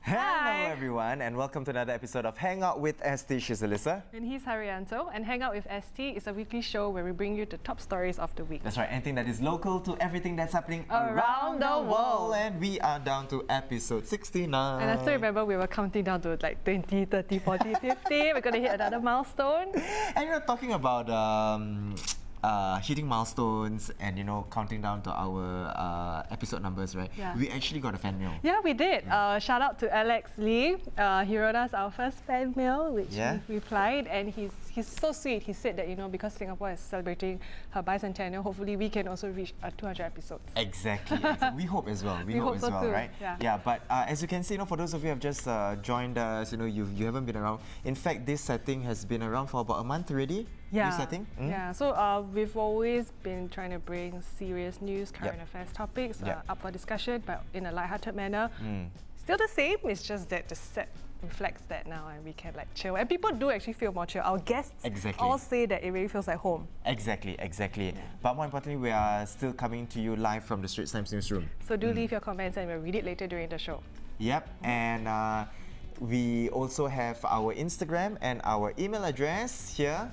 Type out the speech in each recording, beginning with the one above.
Hello everyone and welcome to another episode of Hangout with ST. She's Alyssa. And he's Hairianto. And Hangout with ST is a weekly show where we bring you the top stories of the week. That's right, anything that is local to everything that's happening around the world. And we are down to episode 69. And I still remember we were counting down to like 20, 30, 40, 50. We're going to hit another milestone. And you're talking about hitting milestones and counting down to our episode numbers, right? Yeah. We actually got a fan mail. Yeah, we did. Shout out to Alex Lee. He wrote us our first fan mail, which we replied, and he's so sweet. He said that because Singapore is celebrating her bicentennial, hopefully we can also reach 200 episodes. Exactly. We hope as well. We hope as so well, too. right? Yeah. But as you can see, for those of you who have just joined us, you haven't been around. In fact, this setting has been around for about a month already. Yeah. This setting. Yeah. So we've always been trying to bring serious news, current affairs topics up for discussion, but in a lighthearted manner. Still the same. It's just that the set reflects that now, and we can chill. And people do actually feel more chill. Our guests all say that it really feels like home. Exactly. But more importantly, we are still coming to you live from the Straits Times newsroom. So do leave your comments, and we'll read it later during the show. Yep. And we also have our Instagram and our email address here.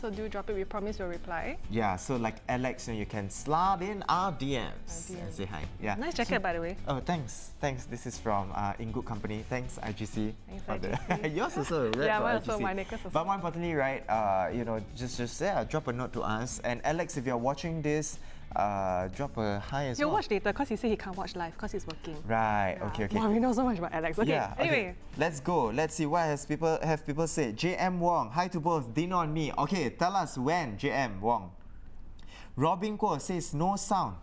So do drop it. We promise we'll reply. Yeah, so like Alex, you can slide in our DMs and say hi. Yeah. Nice jacket, by the way. Oh, thanks. This is from In Good Company. Thanks, IGC. Thanks, IGC. Yours also, right? Yeah, mine also. My necklace also. But more importantly, right? Just drop a note to us. And Alex, if you're watching this, drop a hi as well. He'll watch later because he said he can't watch live because he's working. Right. Yeah. Okay. Wow, we know so much about Alex. Okay. Yeah, anyway, let's go. Let's see what have people said. JM Wong, hi to both Dino and me. Okay, tell us when, JM Wong. Robin Ko says no sound.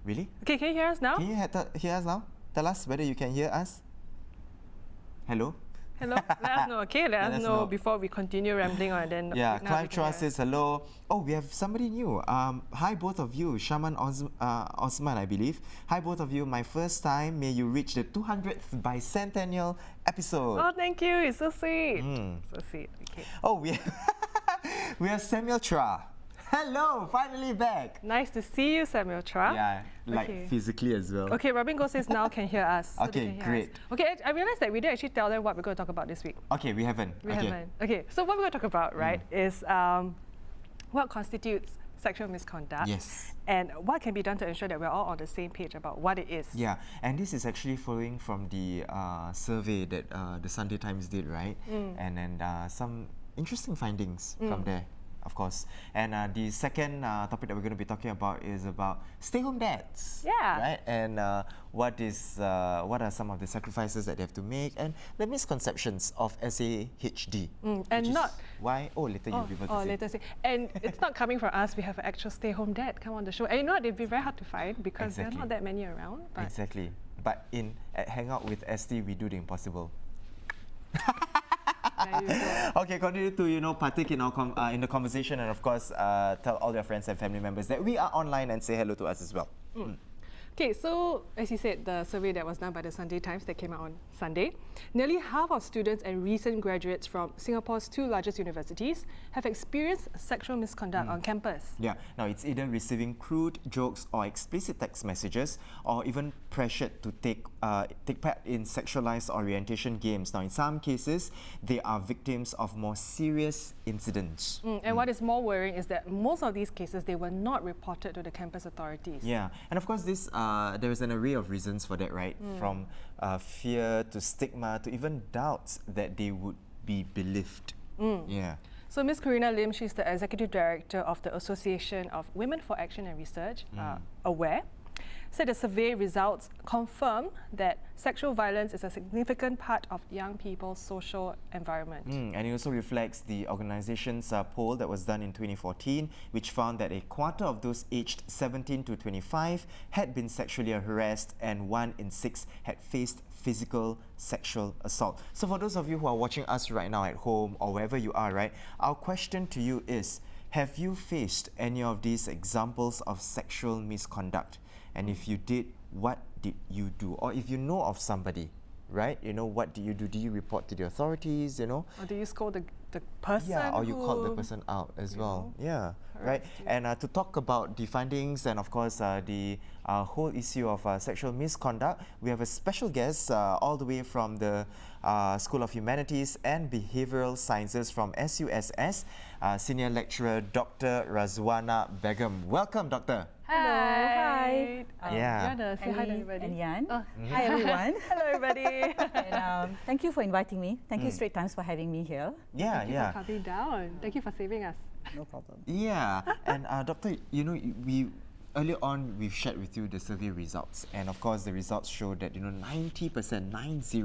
Really? Okay, can you hear us now? Can you hear us now? Tell us whether you can hear us. Hello? Hello, let us know, okay? Let us know before we continue rambling on. Then Clive Chua says hello. Oh, we have somebody new. Hi, both of you. Shaman Osman, I believe. Hi, both of you. My first time. May you reach the 200th bicentennial episode. Oh, thank you. It's so sweet. So sweet. Okay. Oh, we have Samuel Chua. Hello, finally back. Nice to see you, Samuel Chua. Yeah, physically as well. Okay, Robin Go says now can hear us. Okay, great. Okay, I realized that we didn't actually tell them what we're going to talk about this week. Okay, we haven't. Okay, so what we're going to talk about, right, is what constitutes sexual misconduct. Yes. And what can be done to ensure that we're all on the same page about what it is. Yeah, and this is actually following from the survey that the Sunday Times did, right? And then some interesting findings from there. Of course. And the second topic that we're going to be talking about is about stay-home dads. Yeah. Right? And what are some of the sacrifices that they have to make and the misconceptions of SAHD. And not... Why? Oh, later you'll be able to say. Later say. And it's not coming from us. We have an actual stay-home dad come on the show. And you know what? They'd be very hard to find because there are not that many around. But exactly. But at Hangout with ST, we do the impossible. Okay, continue to partake in our in the conversation, and of course tell all your friends and family members that we are online and say hello to us as well. Okay, so as you said, the survey that was done by the Sunday Times that came out on Sunday, nearly half of students and recent graduates from Singapore's two largest universities have experienced sexual misconduct on campus. Yeah, now it's either receiving crude jokes or explicit text messages, or even pressured to take part in sexualized orientation games. Now, in some cases, they are victims of more serious incidents. And what is more worrying is that most of these cases, they were not reported to the campus authorities. Yeah, and of course, there is an array of reasons for that, right? From fear to stigma to even doubts that they would be believed. Yeah. So Ms. Karina Lim, she's the Executive Director of the Association of Women for Action and Research, AWARE, said the survey results confirm that sexual violence is a significant part of young people's social environment. And it also reflects the organization's poll that was done in 2014, which found that a quarter of those aged 17 to 25 had been sexually harassed and 1 in 6 had faced physical sexual assault. So for those of you who are watching us right now at home or wherever you are, right, our question to you is, have you faced any of these examples of sexual misconduct? And if you did, what did you do? Or if you know of somebody, right? What do you do? Do you report to the authorities, Or do you scold the person. Yeah, or you call the person out as well. Yeah, right. And to talk about the findings and of course the whole issue of sexual misconduct, we have a special guest all the way from the School of Humanities and Behavioural Sciences from SUSS, Senior Lecturer Dr. Razwana Begum. Welcome, Doctor. Hi. Yeah. You want to say hi to everybody? And Yan. Hi, everyone. Hello, everybody. And, thank you for inviting me. Thank you, Straight Times, for having me here. Yeah, Thank you for coming down. Thank you for saving us. No problem. Yeah, and Doctor, you know, earlier on we've shared with you the survey results, and of course the results show that 90%, 90,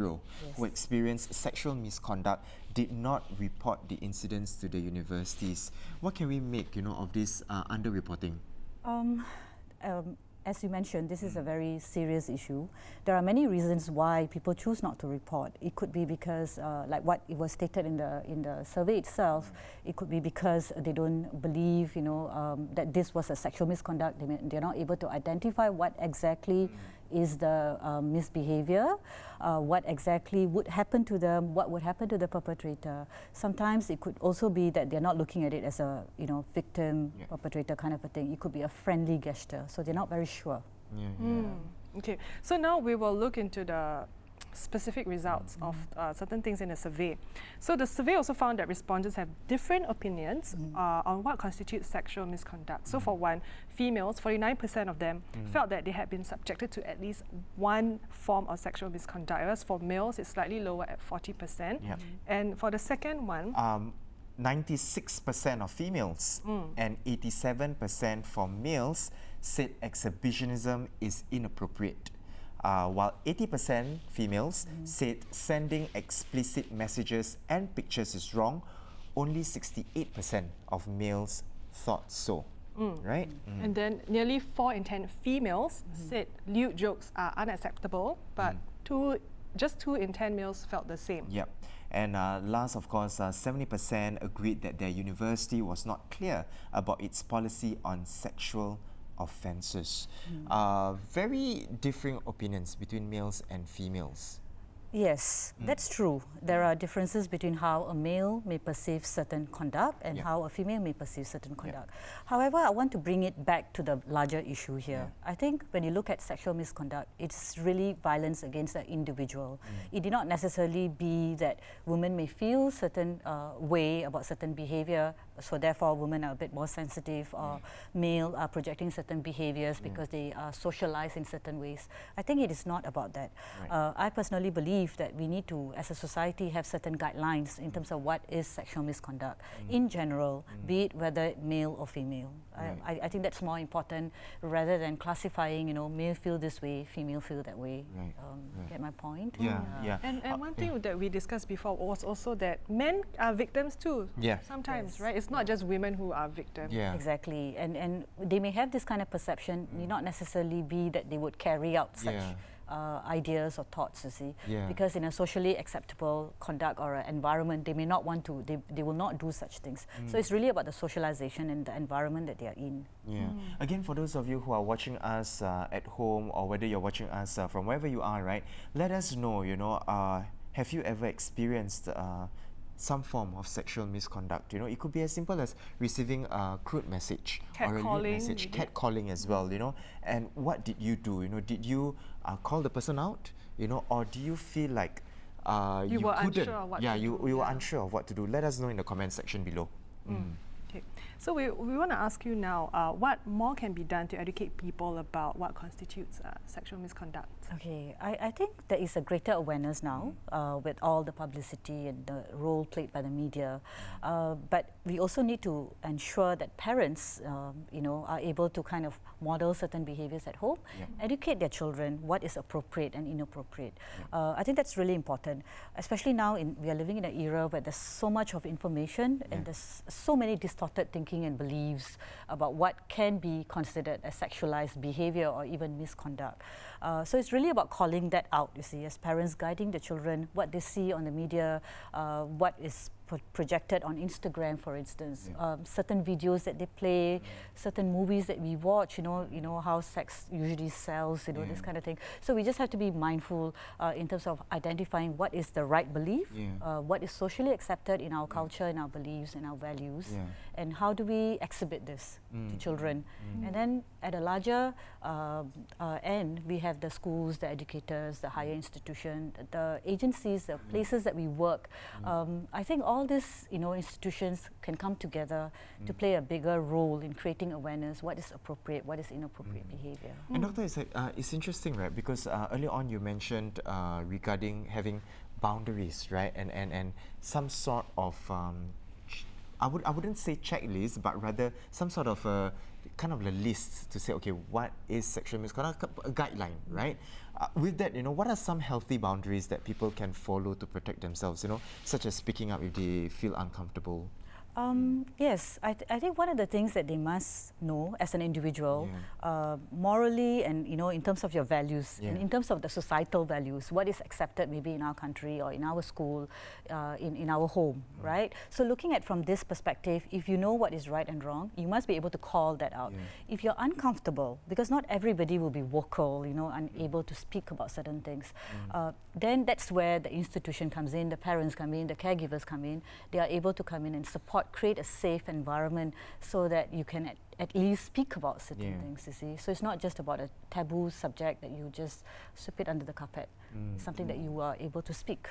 who experienced sexual misconduct did not report the incidents to the universities. What can we make, of this underreporting? As you mentioned, this is a very serious issue. There are many reasons why people choose not to report. It could be because, like what it was stated in the survey itself, it could be because they don't believe, that this was a sexual misconduct. They're not able to identify what exactly is the misbehavior, what exactly would happen to them, what would happen to the perpetrator. Sometimes it could also be that they're not looking at it as a victim, perpetrator kind of a thing. It could be a friendly gesture, so they're not very sure. Okay, so now we will look into the specific results of certain things in the survey. So the survey also found that respondents have different opinions on what constitutes sexual misconduct. So for one, females, 49% of them felt that they had been subjected to at least one form of sexual misconduct, whereas for males it's slightly lower at 40%. And for the second one, 96% of females and 87% for males said exhibitionism is inappropriate. While 80% females said sending explicit messages and pictures is wrong, only 68% of males thought so. Right? And then nearly 4 in 10 females said lewd jokes are unacceptable, but just 2 in 10 males felt the same. Yep. And last, of course, 70% agreed that their university was not clear about its policy on sexual offences. Very differing opinions between males and females. Yes, that's true. There are differences between how a male may perceive certain conduct and how a female may perceive certain conduct. However, I want to bring it back to the larger issue here. I think when you look at sexual misconduct, it's really violence against the individual. It did not necessarily be that women may feel certain way about certain behavior, so therefore women are a bit more sensitive, or male are projecting certain behaviors because they are socialized in certain ways. I think it is not about that. I personally believe that we need to, as a society, have certain guidelines in terms of what is sexual misconduct in general, be it whether male or female. I think that's more important rather than classifying, male feel this way, female feel that way. Get my point? And one thing that we discussed before was also that men are victims too. Sometimes, right? It's not just women who are victims. Exactly. And they may have this kind of perception, need not necessarily be that they would carry out such ideas or thoughts, you see. Because in a socially acceptable conduct or environment, they may not want to, they will not do such things. So it's really about the socialization and the environment that they are in. Again, for those of you who are watching us at home, or whether you're watching us from wherever you are, right, let us know, have you ever experienced some form of sexual misconduct? It could be as simple as receiving a crude message or a lewd message, catcalling as well, and what did you do? Did you call the person out, or do you feel like you were couldn't? unsure of what to do. You were unsure of what to do. Let us know in the comment section below. Okay. So we want to ask you now, what more can be done to educate people about what constitutes sexual misconduct? Okay, I think there is a greater awareness now with all the publicity and the role played by the media. But we also need to ensure that parents, are able to kind of model certain behaviors at home, educate their children what is appropriate and inappropriate. I think that's really important, especially now we are living in an era where there's so much of information and there's so many distorted thinking and beliefs about what can be considered as sexualized behavior or even misconduct. So it's really about calling that out, you see, as parents, guiding the children, what they see on the media, what is projected on Instagram, for instance. Certain videos that they play, certain movies that we watch. You know how sex usually sells. This kind of thing. So we just have to be mindful in terms of identifying what is the right belief, what is socially accepted in our culture, in our beliefs, in our values, and how do we exhibit this to children. And then at a larger end, we have the schools, the educators, the higher institution, the agencies, the places that we work. I think all these institutions can come together to play a bigger role in creating awareness, what is appropriate, what is inappropriate behavior. And Doctor, it's interesting, right? Because earlier on you mentioned regarding having boundaries, right? And some sort of, I wouldn't say checklist, but rather some sort of kind of a list to say, okay, what is sexual misconduct, a guideline, right? With that, what are some healthy boundaries that people can follow to protect themselves, such as speaking up if they feel uncomfortable? Yes, I think one of the things that they must know as an individual, morally and in terms of your values, and in terms of the societal values, what is accepted maybe in our country or in our school, in our home, right? So looking at from this perspective, if you know what is right and wrong, you must be able to call that out. If you're uncomfortable, because not everybody will be vocal, unable to speak about certain things, then that's where the institution comes in, the parents come in, the caregivers come in. They are able to come in and support, create a safe environment so that you can at least speak about certain things, you see. So it's not just about a taboo subject that you just sweep it under the carpet. It's something that you are able to speak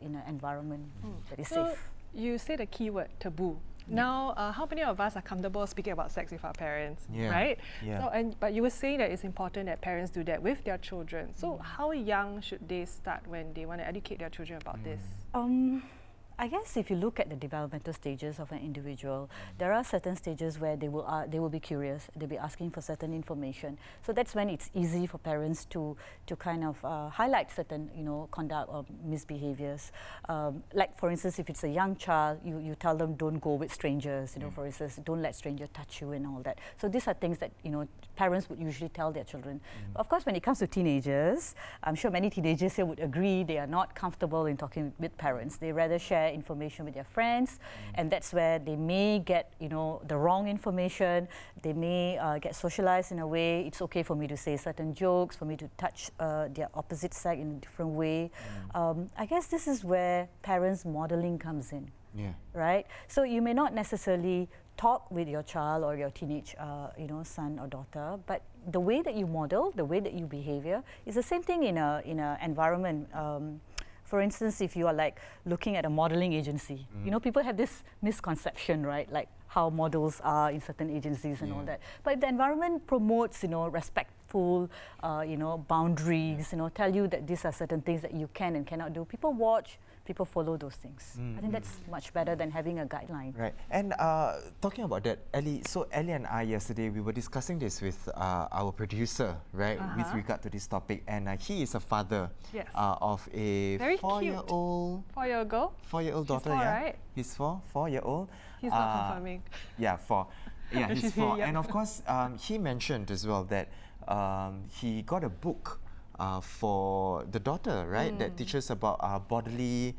in an environment that is safe. You said a key word, taboo. Now, how many of us are comfortable speaking about sex with our parents, right? So, but you were saying that it's important that parents do that with their children. So how young should they start when they want to educate their children about this? I guess if you look at the developmental stages of an individual, there are certain stages where they will be curious, they'll be asking for certain information. So that's when it's easy for parents to kind of highlight certain conduct or misbehaviors. Like for instance, if it's a young child, you tell them don't go with strangers. For instance, don't let strangers touch you and all that. So these are things that parents would usually tell their children. But of course, when it comes to teenagers, I'm sure many teenagers here would agree they are not comfortable in talking with parents. They rather share information with their friends, and that's where they may get the wrong information. They may get socialized in a way. It's okay for me to say certain jokes, for me to touch their opposite sex in a different way. I guess this is where parents' modeling comes in, right? So you may not necessarily talk with your child or your teenage son or daughter, but the way that you model, the way that you behave is the same thing in a environment. For instance, if you are like looking at a modeling agency, people have this misconception, right? Like how models are in certain agencies and all that. But if the environment promotes, respectful, boundaries, tell you that these are certain things that you can and cannot do, people watch, people follow those things. I think that's much better than having a guideline. Right. And talking about that, Ellie, so Ellie and I yesterday, we were discussing this with our producer, right, with regard to this topic. And he is a father of a Very 4-year-old... 4-year-old girl? 4-year-old daughter, He's 4, right? He's 4-year-old. He's not confirming. Yeah, 4. Yeah, he's 4. And of course, he mentioned as well that he got a book for the daughter, right, that teaches about bodily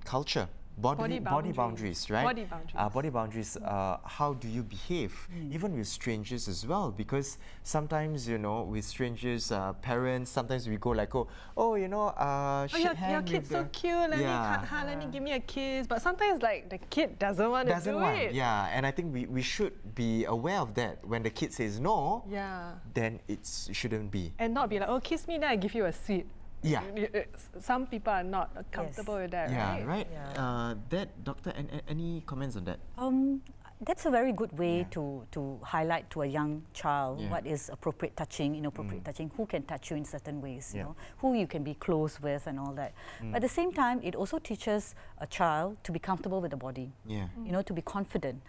culture, body boundaries, right? Body boundaries. Body boundaries. How do you behave, even with strangers as well? Because sometimes, with strangers, parents, sometimes we go like, your kid's so cute. Let me give me a kiss. But sometimes, like, the kid doesn't want to do it. Yeah, and I think we should be aware of that. When the kid says no, then it shouldn't be. And not be like, oh, kiss me, then I give you a sweet. Yeah. Some people are not comfortable with that, right? Yeah, right. That, Doctor, any comments on that? That's a very good way to highlight to a young child what is appropriate touching, inappropriate touching, who can touch you in certain ways, who you can be close with and all that. At the same time, it also teaches a child to be comfortable with the body, to be confident,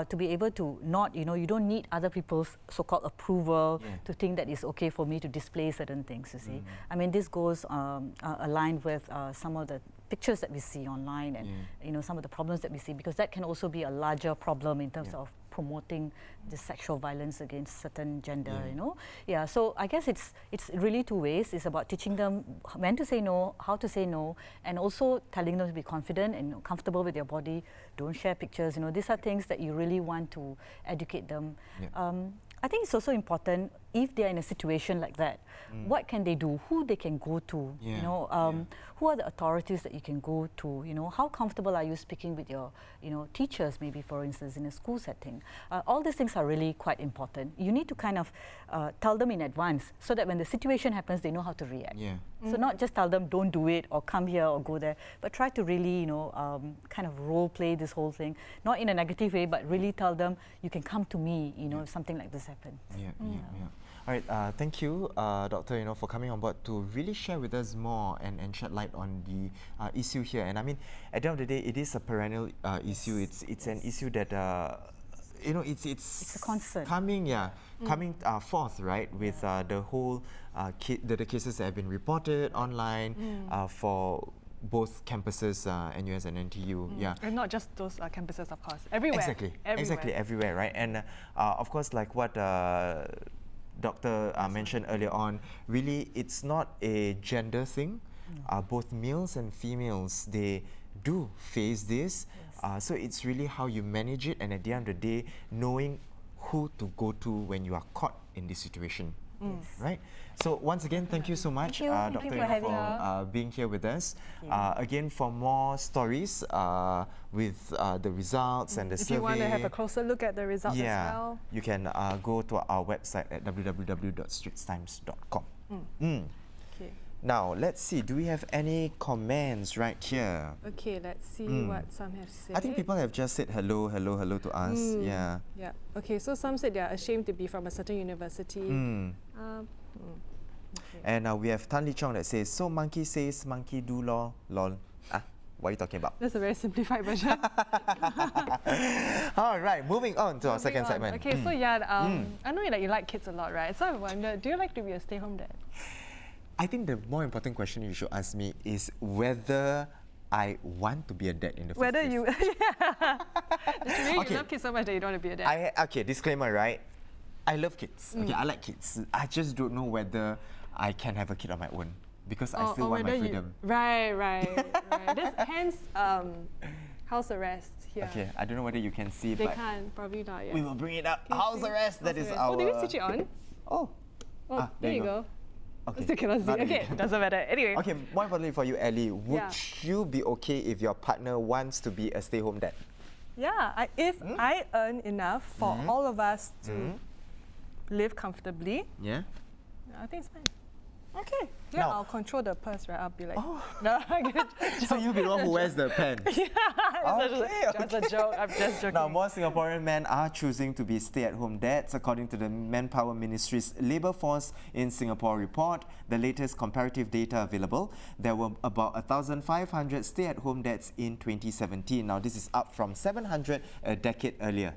to be able to not, you don't need other people's so-called approval to think that it's okay for me to display certain things, you see. I mean, this goes aligned with some of the pictures that we see online and you know, some of the problems that we see, because that can also be a larger problem in terms of promoting the sexual violence against certain gender, you know. Yeah, so I guess it's really two ways. It's about teaching them when to say no, how to say no, and also telling them to be confident and comfortable with their body. Don't share pictures, you know. These are things that you really want to educate them. I think it's also important, if they're in a situation like that, what can they do? Who they can go to? You know, who are the authorities that you can go to? You know, how comfortable are you speaking with your, you know, teachers, maybe for instance in a school setting? All these things are really quite important. You need to kind of tell them in advance so that when the situation happens, they know how to react. So not just tell them don't do it or come here or go there, but try to really, you know, kind of role play this whole thing, not in a negative way, but really tell them you can come to me, you know, if something like this happens. All right, thank you, Doctor, you know, for coming on board to really share with us more and shed light on the issue here. And I mean, at the end of the day, it is a perennial issue. It's an issue that you know, it's a concern. Coming forth, right, with the whole the cases that have been reported online for both campuses, NUS and NTU. And not just those campuses, of course. Everywhere. Exactly, everywhere, right? And of course, like what Doctor mentioned earlier on, really, it's not a gender thing. Both males and females, they do face this. So it's really how you manage it, and at the end of the day, knowing who to go to when you are caught in this situation. Right? So once again, thank you so much, Dr. for being here with us. Again, for more stories with the results and the survey. If you want to have a closer look at the results as well, you can go to our website at www.straitstimes.com. Now, let's see, do we have any comments right here? Okay, let's see what some have said. I think people have just said hello to us. Okay, so some said they are ashamed to be from a certain university. And we have Tan Lee Chong that says, so monkey says, monkey do law, lol. What are you talking about? That's a very simplified version. All right, moving on to our second segment. Okay, so I know that you like kids a lot, right? So I wonder, do you like to be a stay-home dad? I think the more important question you should ask me is whether I want to be a dad in the first place. You love kids so much that you don't want to be a dad. Okay, disclaimer, right? I love kids. Okay, I like kids. I just don't know whether I can have a kid on my own because I still want my freedom. Right. This hence house arrest here. Okay, I don't know whether you can see, they but can't, probably not yet. we will bring it up. House arrest, that is our... Oh, did we switch it on? There you go. Okay. Still cannot see. Okay, doesn't matter. Anyway. Okay, more importantly for you, Ellie, would you be okay if your partner wants to be a stay-home dad? Yeah, if I earn enough for all of us to live comfortably, I think it's fine. Okay. Yeah, I'll control the purse, right? I'll be like, no, I get so you'll be the one who wears the pen? Just a joke. I'm just joking. Now, more Singaporean men are choosing to be stay-at-home dads, according to the Manpower Ministry's Labour Force in Singapore report, the latest comparative data available. There were about 1,500 stay-at-home dads in 2017. Now, this is up from 700 a decade earlier.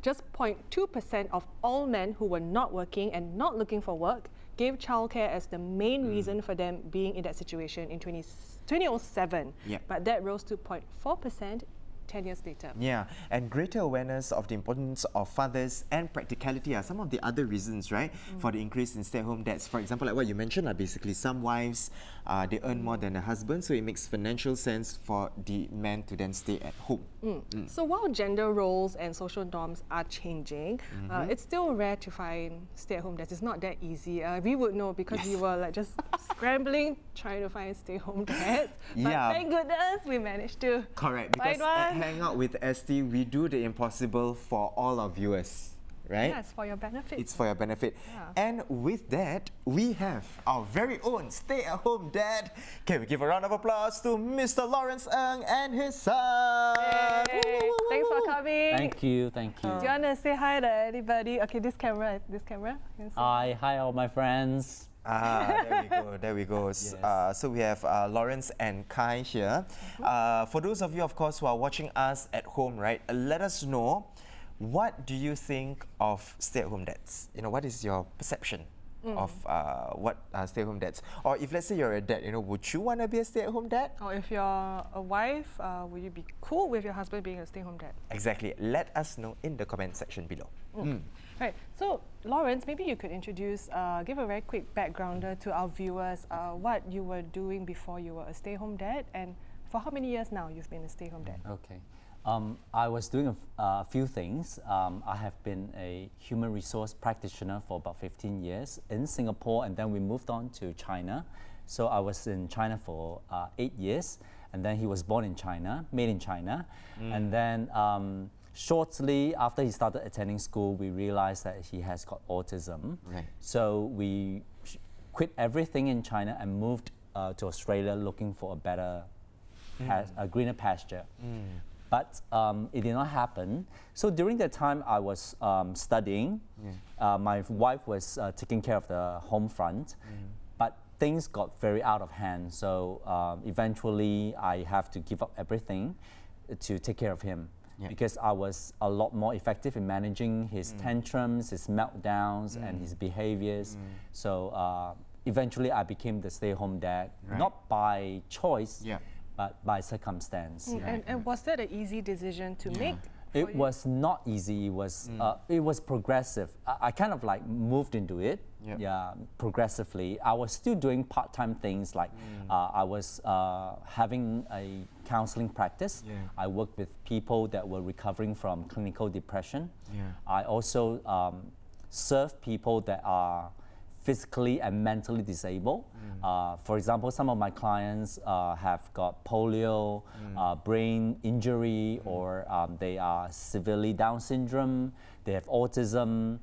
Just 0.2% of all men who were not working and not looking for work gave childcare as the main reason for them being in that situation in 2007. But that rose to 0.4% 10 years later. Yeah, and greater awareness of the importance of fathers and practicality are some of the other reasons, right, for the increase in stay-at-home dads. For example, like what you mentioned, basically some wives, they earn more than the husband, so it makes financial sense for the man to then stay at home. So while gender roles and social norms are changing, it's still rare to find stay-at-home dads. It's not that easy. We would know because we were like just scrambling trying to find stay-home dads. But thank goodness we managed to find one. Hangout with ST, we do the impossible for all our viewers, right? Yeah, it's for your benefit. It's for your benefit. And with that, we have our very own stay-at-home dad. Can we give a round of applause to Mr. Lawrence Ng and his son? Yay. Thanks for coming. Thank you. Do you want to say hi to anybody? Okay, this camera. Hi all my friends. There we go. Yes. So we have Lawrence and Kai here. For those of you, of course, who are watching us at home, right, let us know, what do you think of stay-at-home dads? You know, what is your perception? of what stay-at-home dads. Or if let's say you're a dad, would you want to be a stay-at-home dad? Or if you're a wife, would you be cool with your husband being a stay-at-home dad? Exactly. Let us know in the comment section below. Right. So, Lawrence, maybe you could introduce, give a very quick backgrounder to our viewers, what you were doing before you were a stay-at-home dad, and for how many years now you've been a stay-at-home dad? Okay. I was doing a few things. I have been a human resource practitioner for about 15 years in Singapore, and then we moved on to China. So I was in China for 8 years, and then he was born in China, made in China. And then shortly after he started attending school, we realized that he has got autism. Right. So we quit everything in China and moved to Australia looking for a better, a greener pasture. But it did not happen. So during that time, I was studying. My wife was taking care of the home front. But things got very out of hand. So eventually, I have to give up everything to take care of him. Because I was a lot more effective in managing his tantrums, his meltdowns, and his behaviors. So eventually, I became the stay-at-home dad, not by choice, but by circumstance. And was that an easy decision to make? It was not easy. It was progressive. I kind of like moved into it, progressively. I was still doing part-time things like I was having a counseling practice. I worked with people that were recovering from clinical depression. I also serve people that are physically and mentally disabled. For example, some of my clients have got polio, brain injury, or they are severely Down syndrome, they have autism,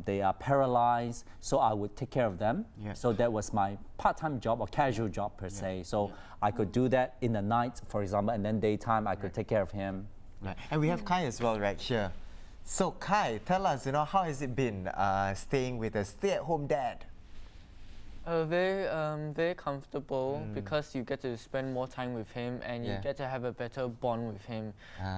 they are paralyzed, so I would take care of them. So that was my part-time job or casual job per se. So I could do that in the night, for example, and then daytime I could take care of him. And we have Kai as well right here. So Kai, tell us, how has it been staying with a stay-at-home dad? Very comfortable because you get to spend more time with him and you get to have a better bond with him.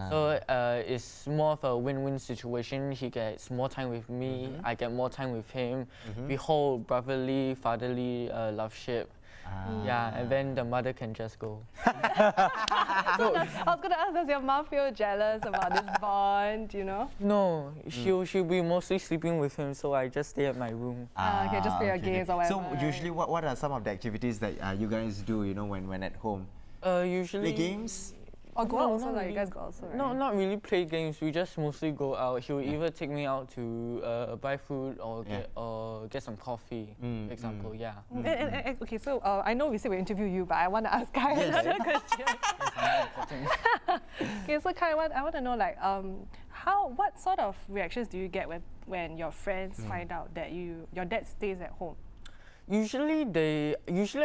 So it's more of a win-win situation. He gets more time with me, I get more time with him. We hold brotherly, fatherly loveship. And then the mother can just go. So, I was going to ask, does your mom feel jealous about this bond, No, she'll be mostly sleeping with him, so I just stay at my room. Okay, just play your games or whatever. So usually what are some of the activities that you guys do, when at home? Usually... Play games? Or go out also, like you guys go out also, right? No, not really play games. We just mostly go out. He'll either take me out to buy food or get some coffee, for example. And, okay, so I know we said we interview you, but I want to ask Kai another question. Okay, so Kai, I want to know, like, what sort of reactions do you get when your friends find out that your dad stays at home? Usually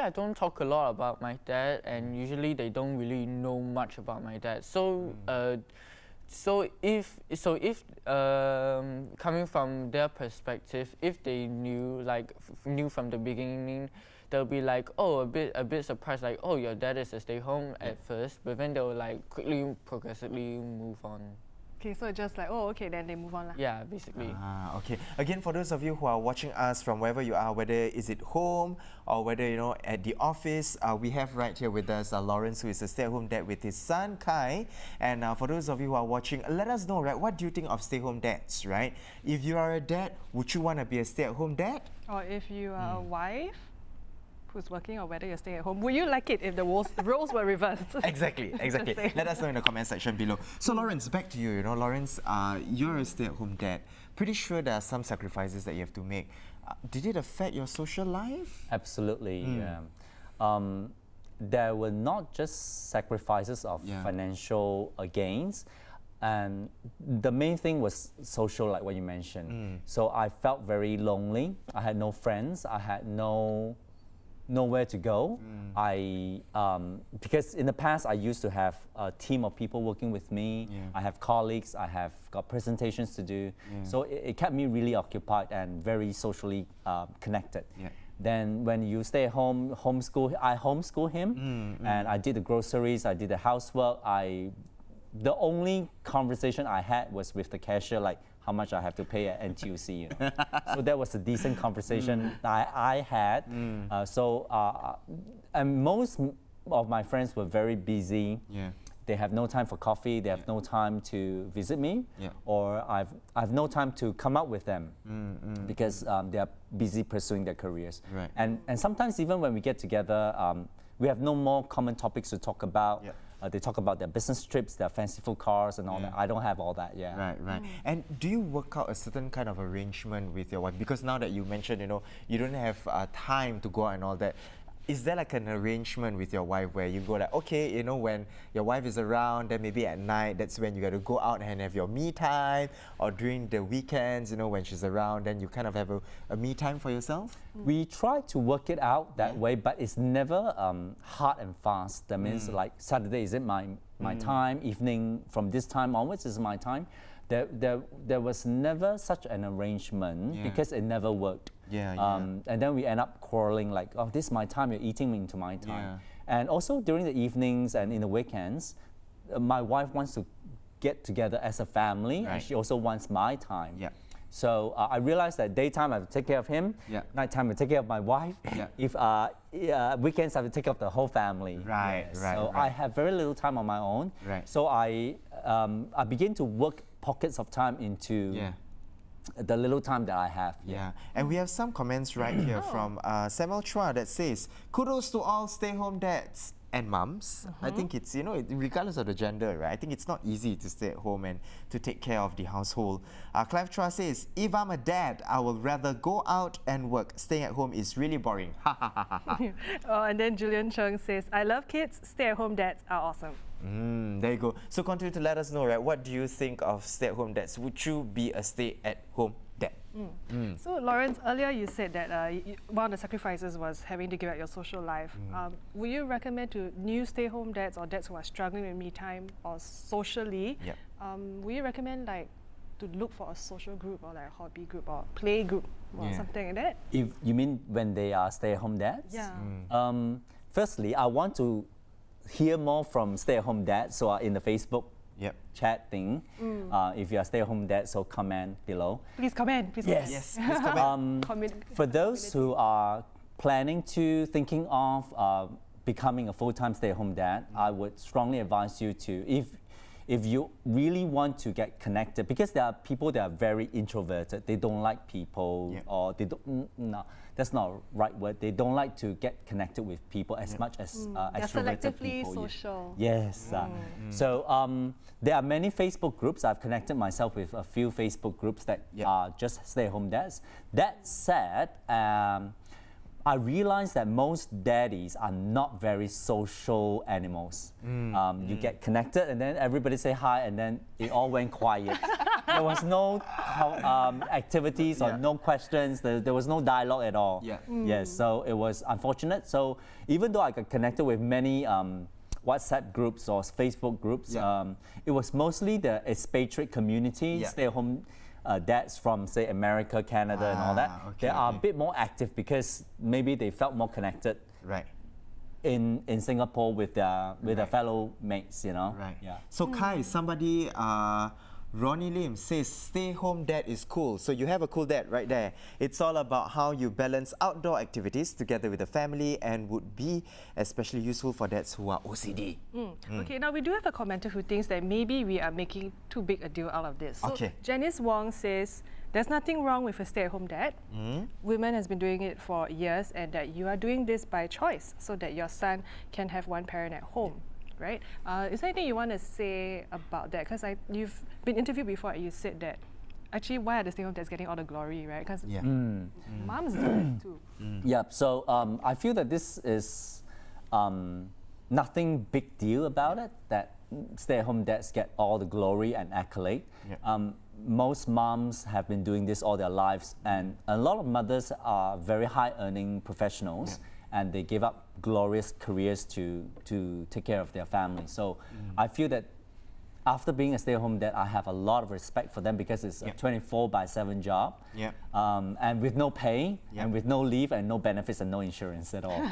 I don't talk a lot about my dad, and usually they don't really know much about my dad. So if coming from their perspective, if they knew from the beginning, they'll be like, oh, a bit surprised, like, oh, your dad is a stay-home at first, but then they'll like quickly progressively move on. Okay, so just like, oh, okay, then they move on. Yeah, basically. Okay. Again, for those of you who are watching us from wherever you are, whether is it home or whether, at the office, we have right here with us Lawrence, who is a stay-at-home dad with his son, Kai. And for those of you who are watching, let us know, right, what do you think of stay-at-home dads, right? If you are a dad, would you want to be a stay-at-home dad? Or if you are a wife who's working, or whether you're staying at home, would you like it if the roles were reversed? Exactly. Let us know in the comment section below. So Lawrence, back to you. Lawrence, you're a stay-at-home dad. Pretty sure there are some sacrifices that you have to make. Did it affect your social life? Absolutely. There were not just sacrifices of financial gains, and the main thing was social, like what you mentioned. So I felt very lonely. I had no friends. I had nowhere to go. Because in the past I used to have a team of people working with me. I have colleagues, I have got presentations to do. So it kept me really occupied and very socially connected. Then when you stay at home, I homeschool him, and I did the groceries, I did the housework, I the only conversation I had was with the cashier, like how much I have to pay at NTUC. You know? So that was a decent conversation that I had. And most of my friends were very busy. Yeah. They have no time for coffee. They have no time to visit me, or I've no time to come out with them because they are busy pursuing their careers. Right. And sometimes even when we get together, we have no more common topics to talk about. They talk about their business trips, their fanciful cars and all that. I don't have all that, Right. And do you work out a certain kind of arrangement with your wife? Because now that you mentioned, you don't have time to go out and all that. Is there like an arrangement with your wife where you go like, okay, when your wife is around, then maybe at night, that's when you got to go out and have your me time, or during the weekends, when she's around, then you kind of have a me time for yourself? We try to work it out that way, but it's never hard and fast. That means like Saturday is it my time, evening from this time onwards is my time. There was never such an arrangement because it never worked. And then we end up quarreling like, oh, this is my time, you're eating into my time. And also during the evenings and in the weekends, my wife wants to get together as a family and she also wants my time. So I realized that daytime I have to take care of him, nighttime I take care of my wife. If weekends I have to take care of the whole family. So I have very little time on my own. So I begin to work pockets of time into the little time that I have. And we have some comments right here from Samuel Chua that says, kudos to all stay-home dads and mums. I think it's, regardless of the gender, right? I think it's not easy to stay at home and to take care of the household. Clive Chua says, if I'm a dad, I will rather go out and work. Staying at home is really boring. And then Julian Chung says, I love kids, stay-at-home dads are awesome. There you go. So continue to let us know, right? What do you think of stay-at-home dads? Would you be a stay-at-home dad? So Lawrence, earlier you said that one of the sacrifices was having to give up your social life. Would you recommend to new stay-home dads or dads who are struggling with me time or socially, would you recommend to look for a social group or like a hobby group or play group or something like that? If you mean when they are stay-at-home dads? Firstly, I want to hear more from stay-at-home dads who are in the Facebook chat thing. If you are stay-at-home dad, so comment below. Please comment. Please yes, please comment. For those who are thinking of becoming a full-time stay-at-home dad, I would strongly advise you to, if you really want to get connected, because there are people that are very introverted, they don't like people, or they don't, no, that's not the right word, they don't like to get connected with people as much as extroverted people. Selectively social. Yes. So there are many Facebook groups. I've connected myself with a few Facebook groups that are just stay-at-home dads. That said, I realized that most daddies are not very social animals. You get connected and then everybody say hi and then it all went quiet. There was no activities or no questions. There was no dialogue at all. Yes, so it was unfortunate. So even though I got connected with many WhatsApp groups or Facebook groups, it was mostly the expatriate community, stay-at-home dads from, say, America, Canada, and all that. They are a bit more active because maybe they felt more connected in Singapore with their fellow mates, So Kai, somebody, Ronnie Lim says, stay-home dad is cool. So you have a cool dad right there. It's all about how you balance outdoor activities together with the family and would be especially useful for dads who are OCD. Okay, now we do have a commenter who thinks that maybe we are making too big a deal out of this. So Janice Wong says, there's nothing wrong with a stay-at-home dad. Women has been doing it for years and that you are doing this by choice so that your son can have one parent at home. Right? Is there anything you want to say about that? Because you've been interviewed before and you said that actually why are the stay-home dads getting all the glory, right? Because moms do it too. So I feel that this is nothing big deal about it, that stay-at-home dads get all the glory and accolade. Most moms have been doing this all their lives and a lot of mothers are very high-earning professionals. And they give up glorious careers to take care of their family. So I feel that after being a stay-at-home dad, I have a lot of respect for them because it's a 24/7 job. And with no pay, and with no leave, and no benefits, and no insurance at all.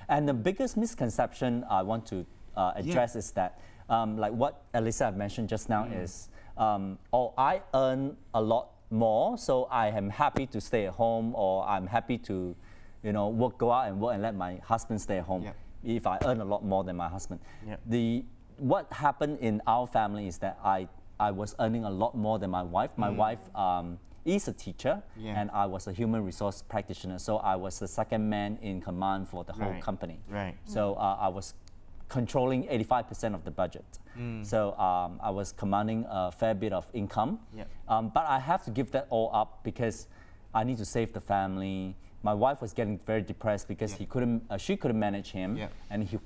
And the biggest misconception I want to address is that like what Alyssa mentioned just now is, I earn a lot more, so I am happy to stay at home, or I'm happy to, go out and work and let my husband stay at home. Yep. If I earn a lot more than my husband. Yep. What happened in our family is that I was earning a lot more than my wife. My wife is a teacher, and I was a human resource practitioner, so I was the second man in command for the whole company. Right. So I was controlling 85% of the budget. So I was commanding a fair bit of income. But I have to give that all up because I need to save the family. My wife was getting very depressed because she couldn't manage him, and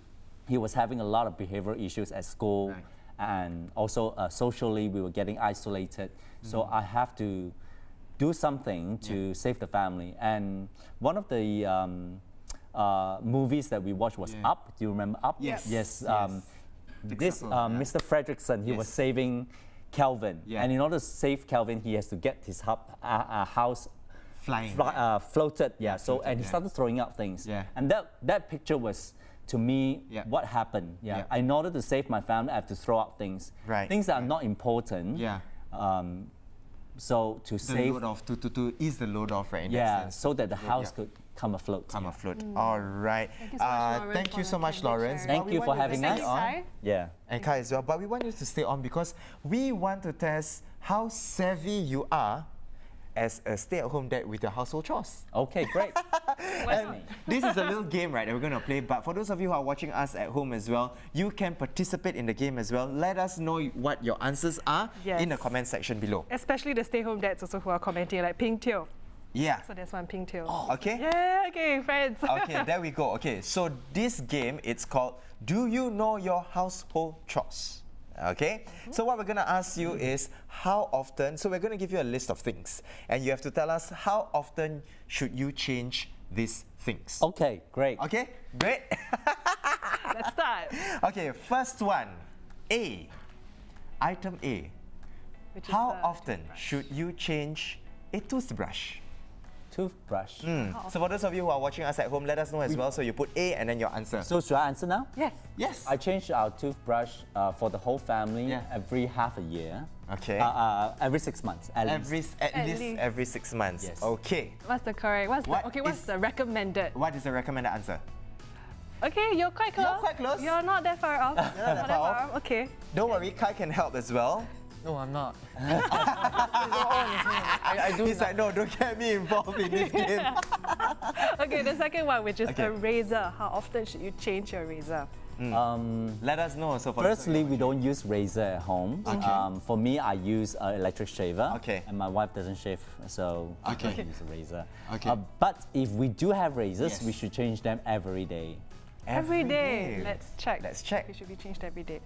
he was having a lot of behavioral issues at school, and also socially we were getting isolated. So I have to do something to save the family. And one of the movies that we watched was Up. Do you remember Up? Yes. Yes. This Mr. Fredrickson, he was saving Calvin, and in order to save Calvin, he has to get his house Flying. Floated. So and he started throwing out things. And that picture was, to me, what happened. In order to save my family, I have to throw out things. Things that are not important. So to save, load off, to ease the load off, right? In that sense. so that the house could come afloat. All right. Thank you so much, Lawrence. Thank you for having us. Kai. And Kai as well. But we want you to stay on because we want to test how savvy you are as a stay-at-home dad with your household chores. Okay, great. And this is a little game, right, that we're going to play. But for those of you who are watching us at home as well, you can participate in the game as well. Let us know what your answers are in the comment section below. Especially the stay-home dads also who are commenting, like Pink Tail. So there's one Pink Tail. Okay. Yeah, okay, friends. Okay, there we go. Okay, so this game, it's called Do You Know Your Household Chores? Okay, so what we're going to ask you is how often, so we're going to give you a list of things and you have to tell us how often should you change these things. Okay, great. Okay, great. Let's start. Okay, first one, A. Item A. How often should you change a toothbrush? Toothbrush. So for those of you who are watching us at home, let us know as well. So you put A and then your answer. So should I answer now? Yes. Yes. I change our toothbrush for the whole family every half a year. Okay. Every 6 months, at least. At least every 6 months. Yes. Okay. What's the correct? What's the recommended? What is the recommended answer? Okay, you're quite close. You're quite close. You're not that far off. You're not that far off. Okay. Don't worry, Kai can help as well. No, I'm not. I do. He's like, no, don't get me involved in this game. Okay, the second one, which is a razor. How often should you change your razor? Let us know. So Firstly, we don't use razor at home. Okay. For me, I use an electric shaver. Okay. And my wife doesn't shave, so I don't use a razor. Okay. But if we do have razors, we should change them every day. Every day. Let's check. Let's check. It should be changed every day.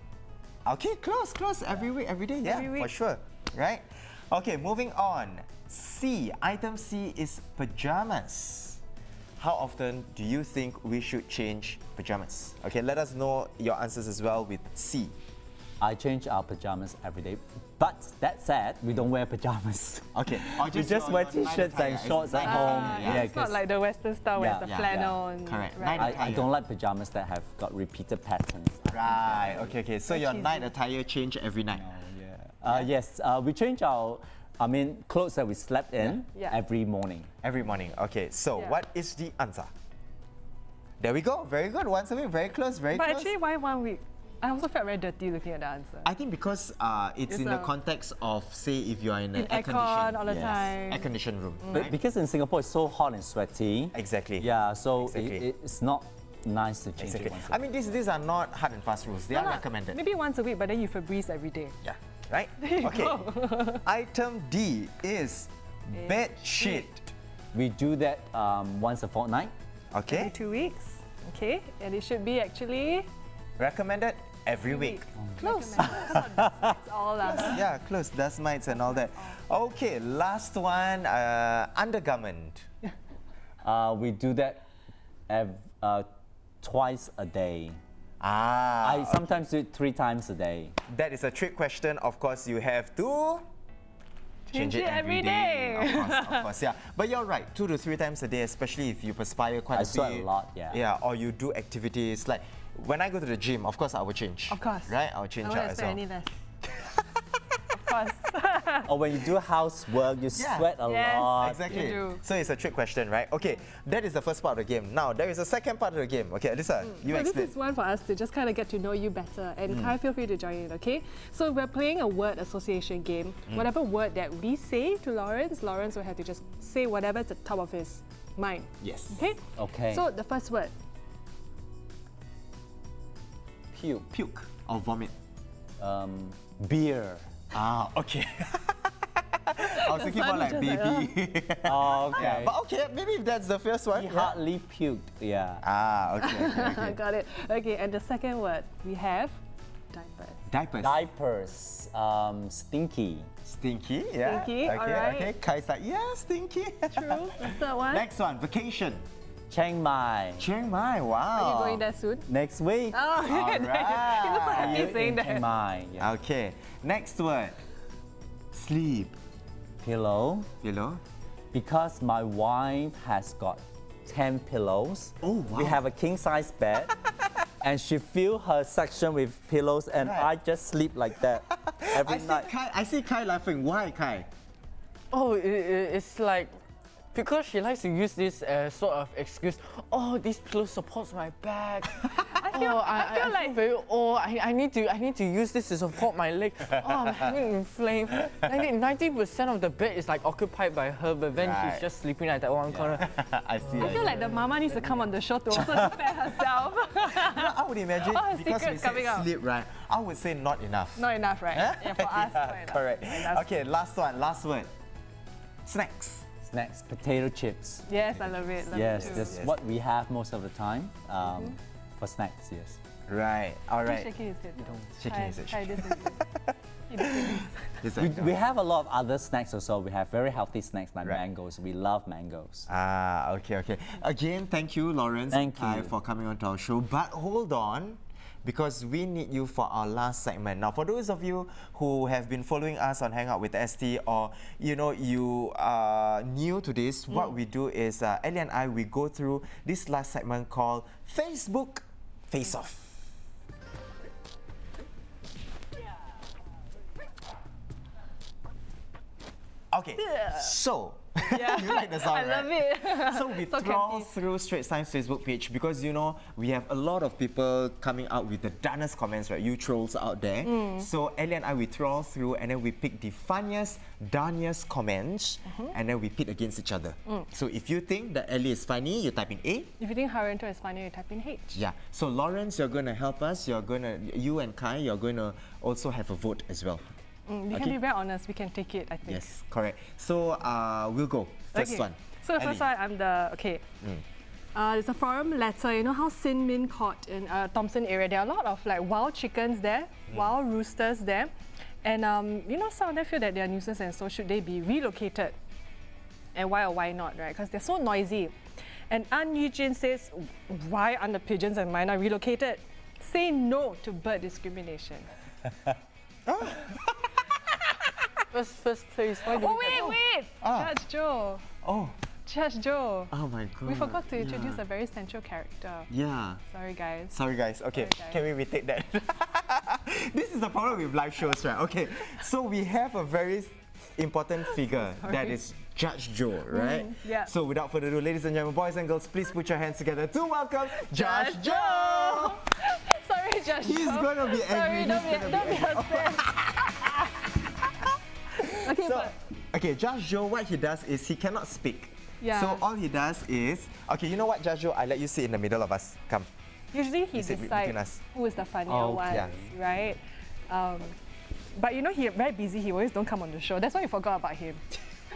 Okay, close. Every week, every day. Yeah, Every week. for sure. Right? Okay, moving on. C. Item C is pajamas. How often do you think we should change pajamas? Okay, let us know your answers as well with C. I change our pajamas every day. But that said, we don't wear pajamas. Okay. We just wear t-shirts and shorts at home. It's not like the Western style where it's the flannel. And Correct. Right. I don't like pajamas that have got repeated patterns. Right. Okay. So your night attire change every night. Yes, we change our, clothes that we slept in every morning. Every morning. Okay. So what is the answer? There we go. Very good. Once a week. Very close. Very close. But actually, why 1 week? I also felt very dirty looking at the answer. I think because it's in the context of, say, if you are in an aircon all the time. air-conditioned room. But because in Singapore it's so hot and sweaty. Exactly. Yeah, so Exactly. it's not nice to change Exactly. it once a I mean, these are not hard and fast rules. They are recommended. Maybe once a week, but then you Febreze every day. Yeah. Right? Okay. Item D is bed sheet. We do that once a fortnight. Okay. Every 2 weeks. Okay. And it should be actually Recommended every week. close. It's all Yeah, close. Dust mites and all that. Okay, last one, undergarment. We do that twice a day. I I sometimes do it 3 times a day. That is a trick question. Of course, you have to change it every day. Of course, yeah. But you're right, 2 to 3 times a day, especially if you perspire quite a bit. I sweat a lot, yeah. Yeah, or you do activities like when I go to the gym, of course I will change. Of course. Right? I will change I out won't as expect well. any less. Of course. Or when you do housework, you sweat a Yes. lot. Exactly. You do. So it's a trick question, right? Okay, that is the first part of the game. Now, there is a second part of the game. Okay, Alyssa, you So explain. this is one for us to just kind of get to know you better. And Kai, feel free to join in, okay? So we're playing a word association game. Whatever word that we say to Lawrence, Lawrence will have to just say whatever's at the top of his mind. Yes. Okay? Okay. So the first word. Puke. Puke or vomit. Beer. Ah, okay. I was thinking more like sounded just baby. Oh, okay. Yeah, but okay, maybe if that's the first one. He yeah. hardly puked, yeah. Ah, okay. Got it. Okay, and the second word we have diapers. Diapers. Diapers. Stinky. Stinky, yeah. Stinky, okay, alright. okay. Kai's like, yeah, stinky. True. The third one. Next one, vacation. Chiang Mai. Chiang Mai, wow. Are you going there soon? Next week. Oh, he was so Alright. happy saying Chiang that. Mai. Yeah. Okay, next word. Sleep. Pillow. Pillow. Because my wife has got 10 pillows. Oh, wow. We have a king size bed. And she fill her section with pillows and Right. I just sleep like that every night. I see Kai laughing. Why, Kai? Oh, it's like because she likes to use this sort of excuse. Oh, this pillow supports my back. I feel like- very. Oh, I need to use this to support my leg. Oh, I'm having inflamed. 90% of the bed is like occupied by her, but then Right. she's just sleeping at that one corner. I see. I feel like the mama needs to come on the show to also defend herself. I would imagine Oh, because we secrets said coming out. sleep, right? I would say not enough. Not enough, right? Yeah, for us, not enough. Correct. Not enough. Okay, last one, last word. Snacks. Snacks, potato chips. Yes, I love it. Love Yes, it too. that's Yes. what we have most of the time for snacks, yes. Right. All He's right. shaking his head. Shaking his head. Try this again. He did this. It's We, like, we have a lot of other snacks also. We have very healthy snacks like Right. mangoes. We love mangoes. Ah, okay, okay. Again, thank you, Lawrence and Thank Kai, you. for coming on to our show. But hold on, because we need you for our last segment. Now, for those of you who have been following us on Hangout with ST, or you are new to this, what we do is Ellie and I, we go through this last segment called Facebook Face Off. Okay, so you like the song, I love right? it. So we So trawl catchy. through Straits Times Facebook page because we have a lot of people coming out with the dunnest comments, right? You trolls out there. So Ellie and I, we trawl through and then we pick the funniest, dunniest comments and then we pit against each other. So if you think that Ellie is funny, you type in A. If you think Hairianto is funny, you type in H. Yeah. So Lawrence, you're going to help us. You and Kai, you're going to also have a vote as well. We can Okay. be very honest. We can take it, I think. Yes, correct. So we'll go. First Okay. one. So the first Ellie. one, I'm the, okay. There's a forum letter, you know how Sin Min Court in Thomson area, there are a lot of like wild chickens there, wild roosters there. And some of them feel that they are nuisance and so should they be relocated? And why or why not, right? Because they're so noisy. And An Yujin says, why aren't the pigeons and mine relocated? Say no to bird discrimination. First place. Why do Oh, we have- wait! Judge Joe. Oh. Judge Joe. Oh my god. We forgot to introduce yeah. a very central character. Yeah. Sorry, guys. Sorry guys. Okay, Sorry, guys. can we retake that? This is the problem with live shows, right? Okay, so we have a very important figure that is Judge Joe, right? yeah. So without further ado, ladies and gentlemen, boys and girls, please put your hands together to welcome Judge Joe. Sorry, Judge He's Joe. gonna be Sorry, angry. don't be upset. Okay, So, but okay, Judge Joe, what he does is he cannot speak. Yeah. So all he does is, okay, you know what, Judge Joe? I let you sit in the middle of us. Come. usually he You sit between decides us. who is the funnier Oh, one, yeah. right? But he very busy. He always don't come on the show. That's why you forgot about him.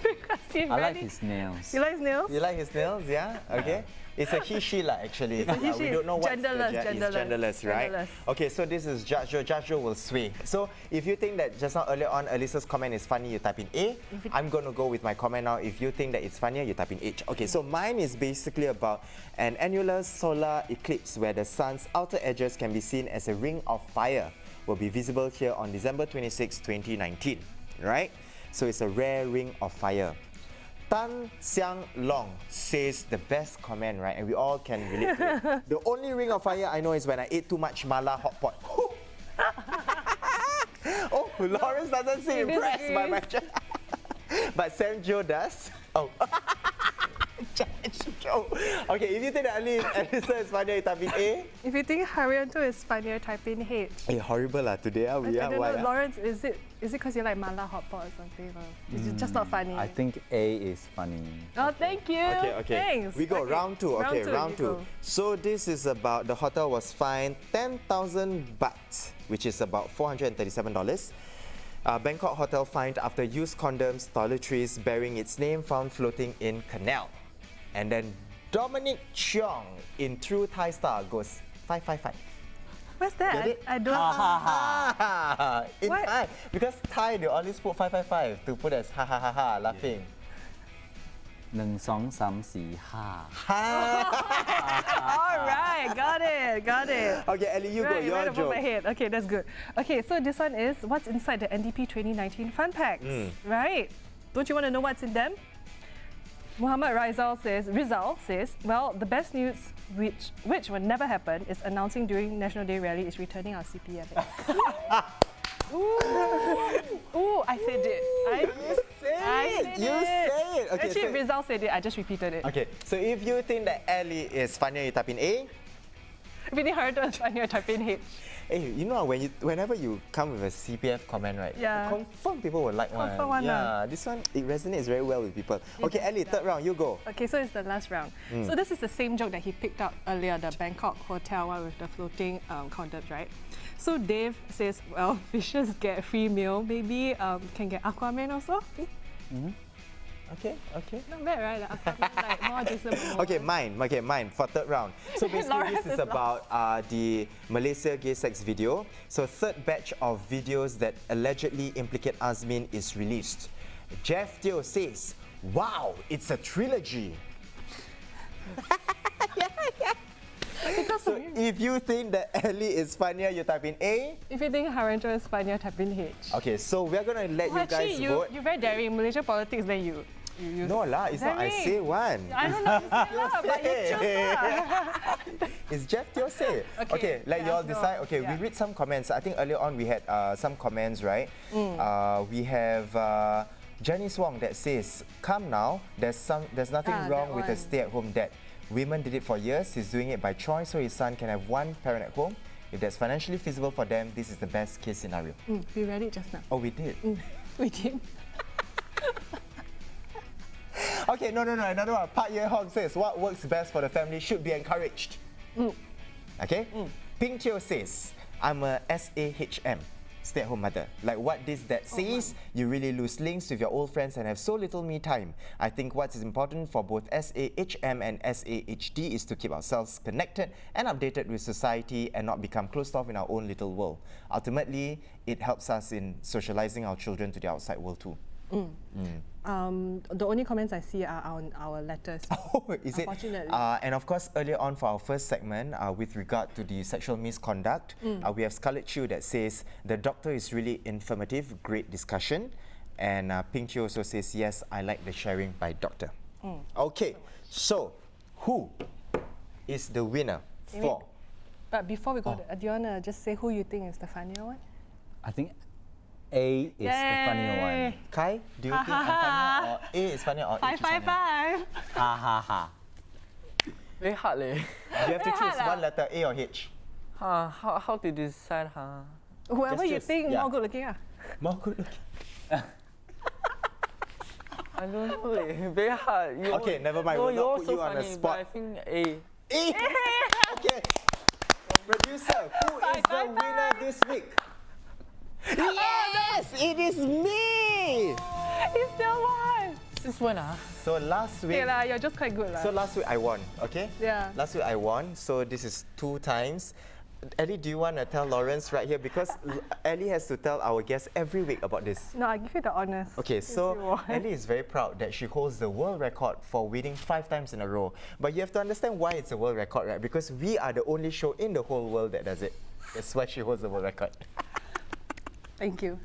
Because he I like really- his nails. You like nails? You like his nails, yeah? Okay. It's a he, she lah, actually. It's a he, We she. don't know what's Genderless, the genderless. It's genderless, right? Genderless. Okay, so this is Judge Joe. Judge Joe will sway. So if you think that just now earlier on Alyssa's comment is funny, you type in A. I'm going to go with my comment now. If you think that it's funnier, you type in H. Okay, so mine is basically about an annular solar eclipse where the sun's outer edges can be seen as a ring of fire will be visible here on December 26, 2019, right? So it's a rare ring of fire. Tan Xiang Long says the best comment, right? And we all can relate to it. The only ring of fire I know is when I ate too much mala hot pot. Oh, Lawrence doesn't seem impressed by my but Sam Joe does. Oh. Okay, if you think that Alyssa is funnier, you type in A. If you think Hairianto is funnier, type in H. Hey, horrible lah today. I don't know, Lawrence, is it because you like mala hot pot or something? Or is it just not funny? I think A is funny. Oh, thank you. Okay. Thanks. We go round two. Okay, round two. Go. So this is about the hotel was fined 10,000 baht, which is about $437. Bangkok hotel fined after used condoms, toiletries bearing its name found floating in canal. And then Dominic Cheong in True Thai Star goes 555. What's that? Get it? I don't. In What? Thai, because Thai they always put 555 to put as ha ha ha ha laughing. 1 2 3 4 5 All right, got it. Okay, Ellie, you go. Right, Your right above joke. my head. Okay, that's good. Okay, so this one is what's inside the NDP 2019 fun packs, right? Don't you want to know what's in them? Muhammad Rizal says, well, the best news, which will never happen, is announcing during National Day rally is returning our CPF. Ooh, I said it. You say it. Okay, Actually, so, Rizal said it. I just repeated it. okay, so if you think that Ellie is funnier, you type in A. If you think Hairianto is funnier, type in H. Hey, you know whenever you come with a CPF comment, right? Yeah. Confirm people will like one. Confirm one, Yeah, this one it resonates very well with people. Okay, Ellie, third round, you go. Okay, so it's the last round. So this is the same joke that he picked up earlier, the Bangkok hotel one with the floating condoms, right? So Dave says, well, fishes get free meal. Maybe can get Aquaman also? Okay. Not bad, right? Like Aquaman, like more disciplined. Okay, mine for third round. So basically Lawrence this is is about the Malaysia gay sex video. So third batch of videos that allegedly implicate Azmin is released. Jeff Teo says, wow, it's a trilogy. So if you think that Ellie is funnier, you type in A. If you think Hairianto is funnier, type in H. Okay, so we're gonna let you guys Actually, vote. you're very daring. Malaysia politics, then you No lah, it's not I Daring. say one. I don't know, you say lah, but you choose lah. It's Jeff Teo say. Okay, let let you all us know. decide. Okay, Yeah. we read some comments. I think earlier on we had some comments, right? We have Janice Wong that says, "Come now, there's nothing wrong that with a one. stay-at-home dad. Women did it for years. He's doing it by choice, so his son can have one parent at home. If that's financially feasible for them, this is the best case scenario." We read it just now. Oh, we did. We did. Okay, no. Another one. Park Ye Hong says, what works best for the family should be encouraged. Okay? Ping Teo says, I'm a SAHM, stay-at-home mother. Like what this that says, you really lose links with your old friends and have so little me time. I think what is important for both SAHM and SAHD is to keep ourselves connected and updated with society and not become closed off in our own little world. Ultimately, it helps us in socializing our children to the outside world too. The only comments I see are on our letters. Oh, is it? Unfortunately. And of course, earlier on for our first segment, with regard to the sexual misconduct, we have Scarlett Chu that says, the doctor is really informative, great discussion. And Ping Chi also says, yes, I like the sharing by doctor. Okay, so who is the winner for? But before we go, do you want to just say who you think is the funnier one? I think A is the funnier one. Kai, do you think I'm funnier or A is funnier or H is funnier? 555. Ha ha ha. Very hard leh. You have to choose one letter, A or H. How to decide Whoever you choose, think yeah. more good looking. More good looking. I don't know leh. Very hard. Okay, never mind, No, we'll not you're put so you on the funny, spot. But I think A. A! Okay. Producer, who is the winner this week? Yes! It is me! He still won. This one So last week, Okay lah, you're just quite good lah. so last week I won, okay? Yeah. Last week I won, so this is 2 times. Ellie, do you want to tell Lawrence right here? Because Ellie has to tell our guests every week about this. No, I give you the honest. Okay, you so won. Ellie is very proud that she holds the world record for winning 5 times in a row. But you have to understand why it's a world record, right? Because we are the only show in the whole world that does it. That's why she holds the world record. Thank you.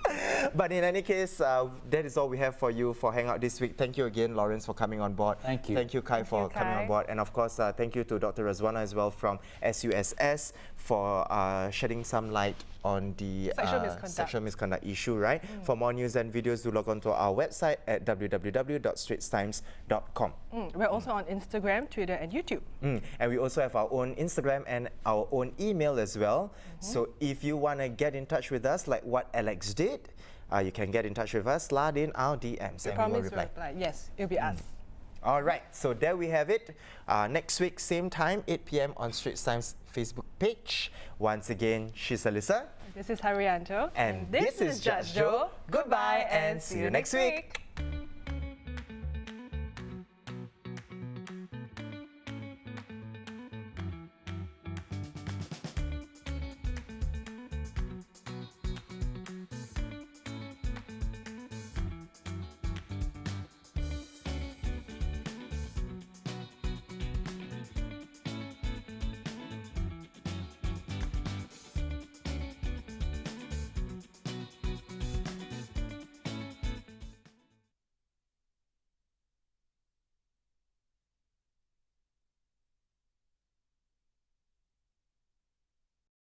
But in any case, that is all we have for you for Hangout this week. Thank you again, Lawrence, for coming on board. Thank you. Thank you, Kai, for coming Kai. on board. And of course, thank you to Dr. Razwana as well from SUSS for shedding some light on the sexual misconduct issue, right? For more news and videos, do log on to our website at www.straitstimes.com. We're also on Instagram, Twitter, and YouTube. And we also have our own Instagram and our own email as well. So if you want to get in touch with us, like what Alex did, you can get in touch with us, slide in our DMs, and we will reply. Yes, it'll be us. All right, so there we have it. Next week, same time, 8 p.m. on Straits Times Facebook page. Once again, she's Alyssa. This is Hairianto. And this is Judge Joe. Goodbye and see you next week.